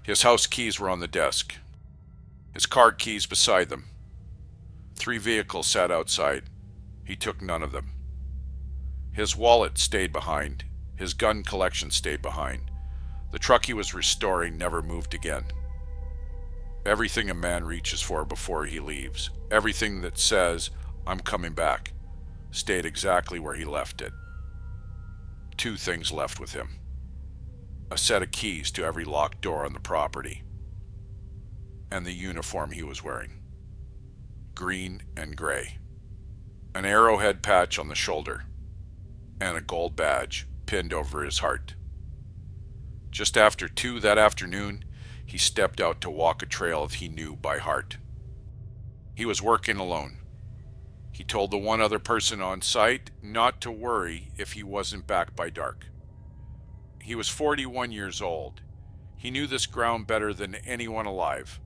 His house keys were on the desk, his car keys beside them. 3 vehicles sat outside. He took none of them. His wallet stayed behind. His gun collection stayed behind. The truck he was restoring never moved again. Everything a man reaches for before he leaves, everything that says, "I'm coming back," stayed exactly where he left it. 2 things left with him: a set of keys to every locked door on the property, and the uniform he was wearing. Green and gray. An arrowhead patch on the shoulder, and a gold badge pinned over his heart. Just after 2 that afternoon, he stepped out to walk a trail he knew by heart. He was working alone. He told the one other person on site not to worry if he wasn't back by dark. He was 41 years old. He knew this ground better than anyone alive.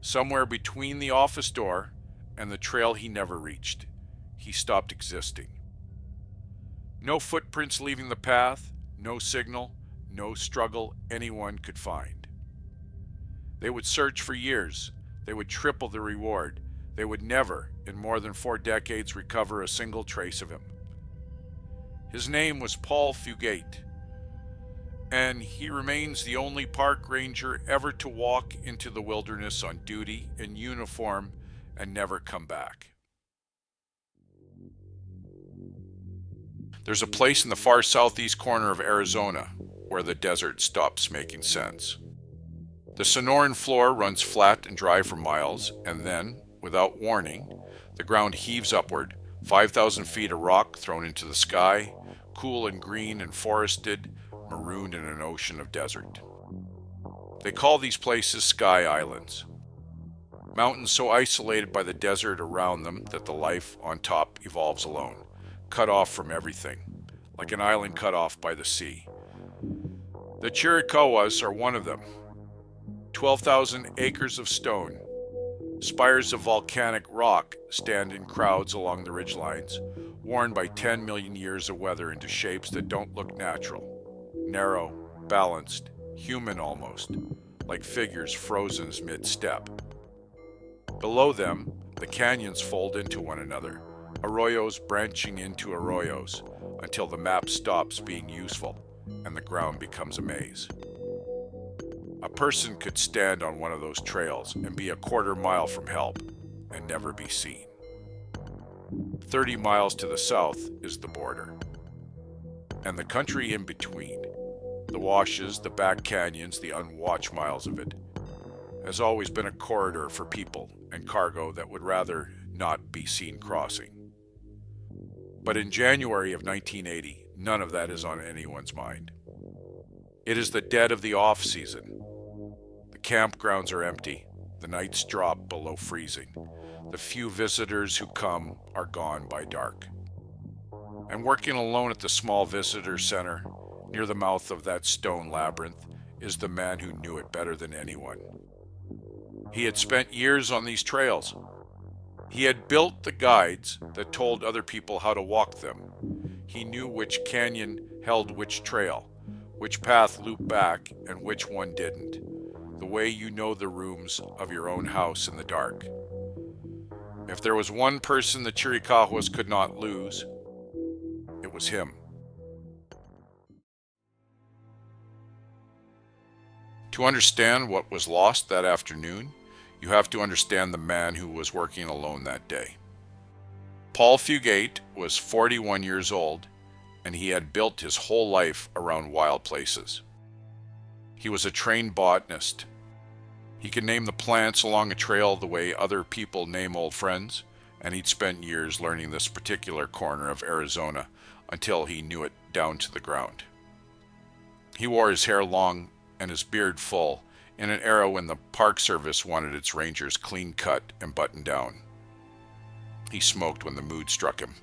Somewhere between the office door and the trail he never reached, he stopped existing. No footprints leaving the path, no signal, no struggle anyone could find. They would search for years. They would triple the reward. They would never, in more than 4 decades, recover a single trace of him. His name was Paul Fugate, and he remains the only park ranger ever to walk into the wilderness on duty in uniform and never come back. There's a place in the far southeast corner of Arizona where the desert stops making sense. The Sonoran floor runs flat and dry for miles, and then, without warning, the ground heaves upward, 5,000 feet of rock thrown into the sky, cool and green and forested, marooned in an ocean of desert. They call these places sky islands. Mountains so isolated by the desert around them that the life on top evolves alone, cut off from everything, like an island cut off by the sea. The Chiricahuas are one of them. 12,000 acres of stone. Spires of volcanic rock stand in crowds along the ridgelines, worn by 10 million years of weather into shapes that don't look natural. Narrow, balanced, human almost, like figures frozen mid-step. Below them, the canyons fold into one another, arroyos branching into arroyos, until the map stops being useful and the ground becomes a maze. A person could stand on one of those trails and be a quarter mile from help and never be seen. 30 miles to the south is the border. And the country in between, the washes, the back canyons, the unwatched miles of it, has always been a corridor for people and cargo that would rather not be seen crossing. But in January of 1980, none of that is on anyone's mind. It is the dead of the off-season. The campgrounds are empty. The nights drop below freezing. The few visitors who come are gone by dark. And working alone at the small visitor center, near the mouth of that stone labyrinth, is the man who knew it better than anyone. He had spent years on these trails. He had built the guides that told other people how to walk them. He knew which canyon held which trail, which path looped back and which one didn't, the way you know the rooms of your own house in the dark. If there was one person the Chiricahuas could not lose, it was him. To understand what was lost that afternoon, you have to understand the man who was working alone that day. Paul Fugate was 41 years old, and he had built his whole life around wild places. He was a trained botanist. He could name the plants along a trail the way other people name old friends, and he'd spent years learning this particular corner of Arizona until he knew it down to the ground. He wore his hair long and his beard full in an era when the Park Service wanted its rangers clean cut and buttoned down. He smoked when the mood struck him.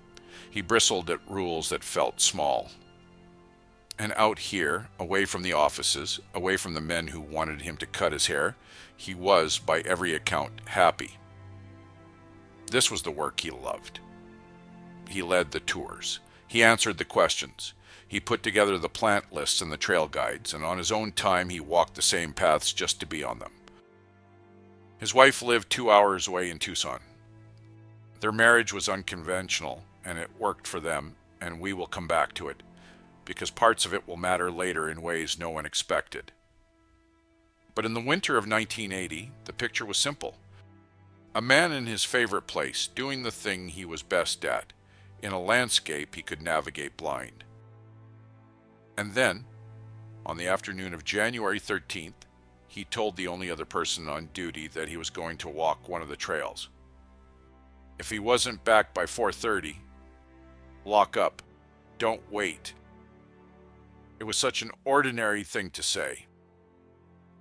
He bristled at rules that felt small. And out here, away from the offices, away from the men who wanted him to cut his hair, he was, by every account, happy. This was the work he loved. He led the tours. He answered the questions. He put together the plant lists and the trail guides, and on his own time he walked the same paths just to be on them. His wife lived 2 hours away in Tucson. Their marriage was unconventional, and it worked for them, and we will come back to it, because parts of it will matter later in ways no one expected. But in the winter of 1980, the picture was simple. A man in his favorite place, doing the thing he was best at, in a landscape he could navigate blind. And then, on the afternoon of January 13th, he told the only other person on duty that he was going to walk one of the trails. If he wasn't back by 4:30, lock up. Don't wait. It was such an ordinary thing to say.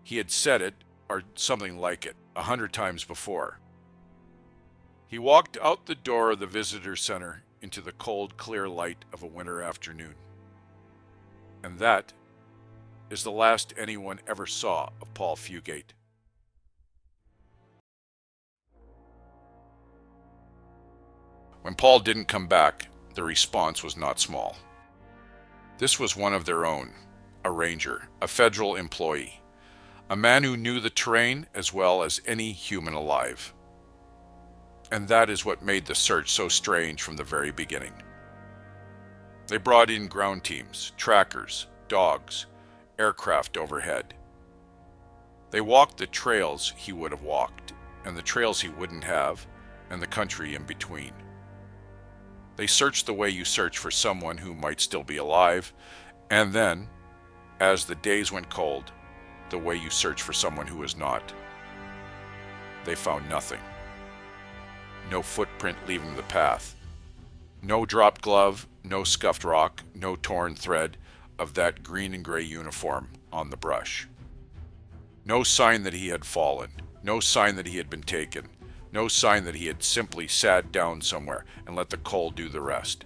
He had said it, or something like it, 100 times before. He walked out the door of the visitor center into the cold, clear light of a winter afternoon. And that is the last anyone ever saw of Paul Fugate. When Paul didn't come back, the response was not small. This was one of their own, a ranger, a federal employee, a man who knew the terrain as well as any human alive. And that is what made the search so strange from the very beginning. They brought in ground teams, trackers, dogs, aircraft overhead. They walked the trails he would have walked, and the trails he wouldn't have, and the country in between. They searched the way you search for someone who might still be alive, and then, as the days went cold, the way you search for someone who is not. They found nothing. No footprint leaving the path. No dropped glove, no scuffed rock, no torn thread of that green and gray uniform on the brush. No sign that he had fallen, no sign that he had been taken, no sign that he had simply sat down somewhere and let the cold do the rest.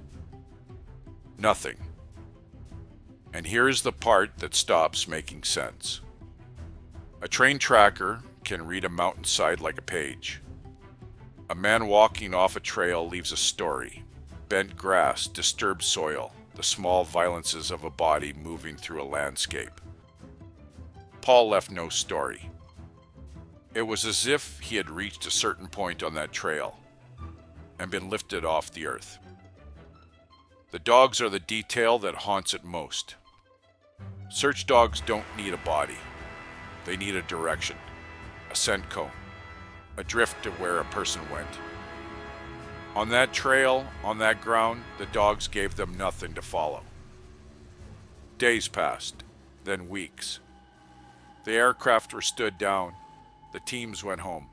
Nothing. And here is the part that stops making sense. A trained tracker can read a mountainside like a page. A man walking off a trail leaves a story. Bent grass, disturbed soil, the small violences of a body moving through a landscape. Paul left no story. It was as if he had reached a certain point on that trail and been lifted off the earth. The dogs are the detail that haunts it most. Search dogs don't need a body. They need a direction, a scent cone, a drift to where a person went. On that trail, on that ground, the dogs gave them nothing to follow. Days passed, then weeks. The aircraft were stood down. The teams went home.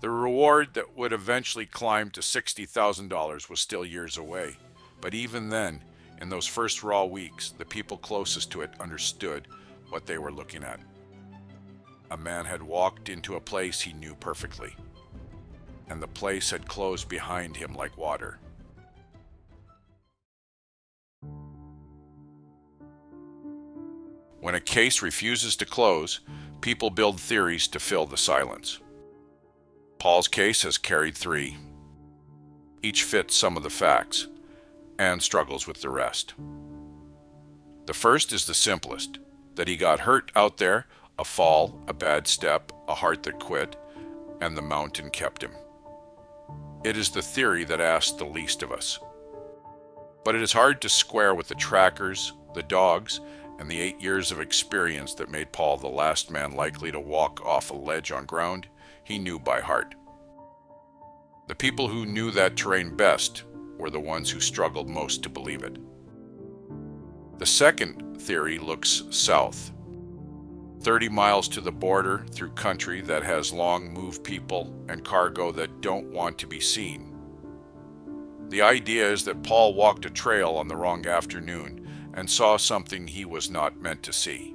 The reward that would eventually climb to $60,000 was still years away. But even then, in those first raw weeks, the people closest to it understood what they were looking at. A man had walked into a place he knew perfectly, and the place had closed behind him like water. When a case refuses to close, people build theories to fill the silence. Paul's case has carried 3. Each fits some of the facts, and struggles with the rest. The first is the simplest, that he got hurt out there, a fall, a bad step, a heart that quit, and the mountain kept him. It is the theory that asks the least of us. But it is hard to square with the trackers, the dogs, and the 8 years of experience that made Paul the last man likely to walk off a ledge on ground he knew by heart. The people who knew that terrain best were the ones who struggled most to believe it. The second theory looks south, 30 miles to the border through country that has long moved people and cargo that don't want to be seen. The idea is that Paul walked a trail on the wrong afternoon and saw something he was not meant to see.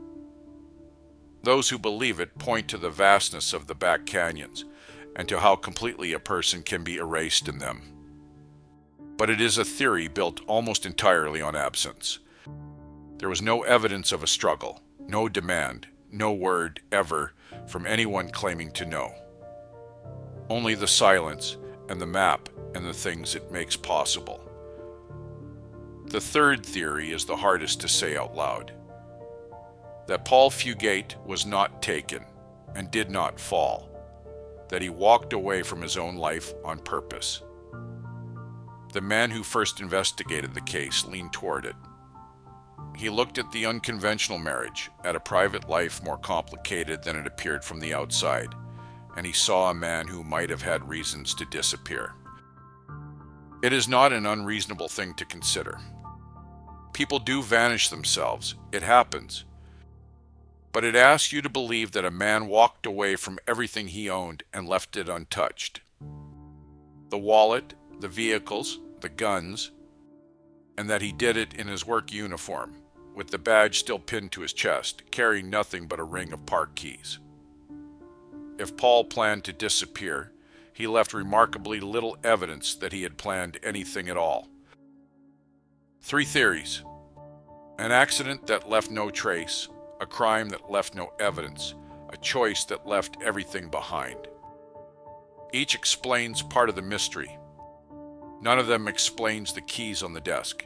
Those who believe it point to the vastness of the back canyons and to how completely a person can be erased in them. But it is a theory built almost entirely on absence. There was no evidence of a struggle, no demand, no word ever from anyone claiming to know. Only the silence and the map and the things it makes possible. The third theory is the hardest to say out loud. That Paul Fugate was not taken and did not fall. That he walked away from his own life on purpose. The man who first investigated the case leaned toward it. He looked at the unconventional marriage, at a private life more complicated than it appeared from the outside, and he saw a man who might have had reasons to disappear. It is not an unreasonable thing to consider. People do vanish themselves. It happens. But it asks you to believe that a man walked away from everything he owned and left it untouched. The wallet, the vehicles, the guns, and that he did it in his work uniform, with the badge still pinned to his chest, carrying nothing but a ring of park keys. If Paul planned to disappear, he left remarkably little evidence that he had planned anything at all. 3 theories. An accident that left no trace, a crime that left no evidence, a choice that left everything behind. Each explains part of the mystery. None of them explains the keys on the desk.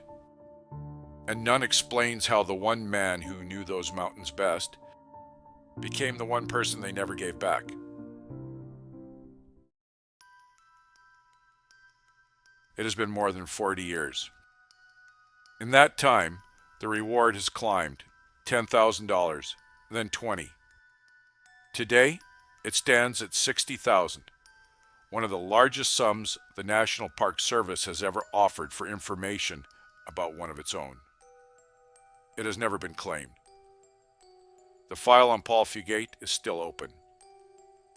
And none explains how the one man who knew those mountains best became the one person they never gave back. It has been more than 40 years. In that time, the reward has climbed, $10,000, then $20,000. Today, it stands at $60,000, one of the largest sums the National Park Service has ever offered for information about one of its own. It has never been claimed. The file on Paul Fugate is still open.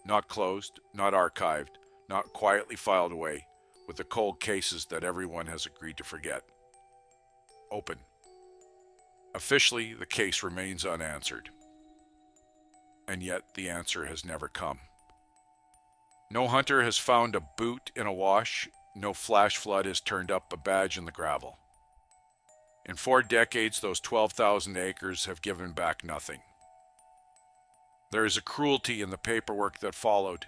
Not closed, not archived, not quietly filed away with the cold cases that everyone has agreed to forget. Open. Officially, the case remains unanswered. And yet the answer has never come. No hunter has found a boot in a wash, no flash flood has turned up a badge in the gravel. In 4 decades, those 12,000 acres have given back nothing. There is a cruelty in the paperwork that followed.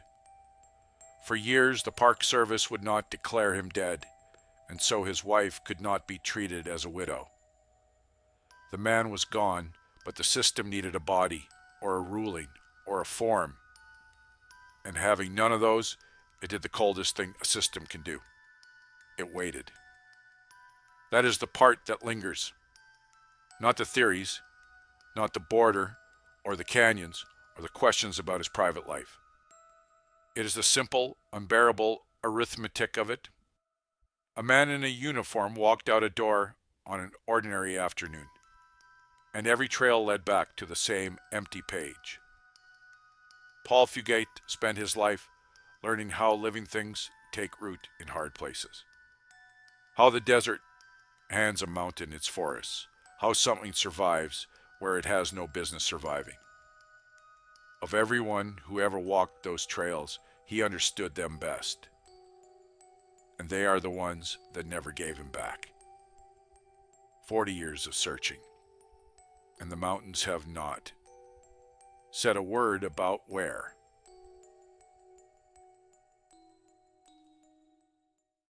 For years, the Park Service would not declare him dead, and so his wife could not be treated as a widow. The man was gone, but the system needed a body, or a ruling, or a form. And having none of those, it did the coldest thing a system can do. It waited. That is the part that lingers. Not the theories, not the border, or the canyons, or the questions about his private life. It is the simple, unbearable arithmetic of it. A man in a uniform walked out a door on an ordinary afternoon, and every trail led back to the same empty page. Paul Fugate spent his life learning how living things take root in hard places. How the desert hands a mountain its forests. How something survives where it has no business surviving. Of everyone who ever walked those trails, he understood them best. And they are the ones that never gave him back. 40 years of searching, and the mountains have not said a word about where.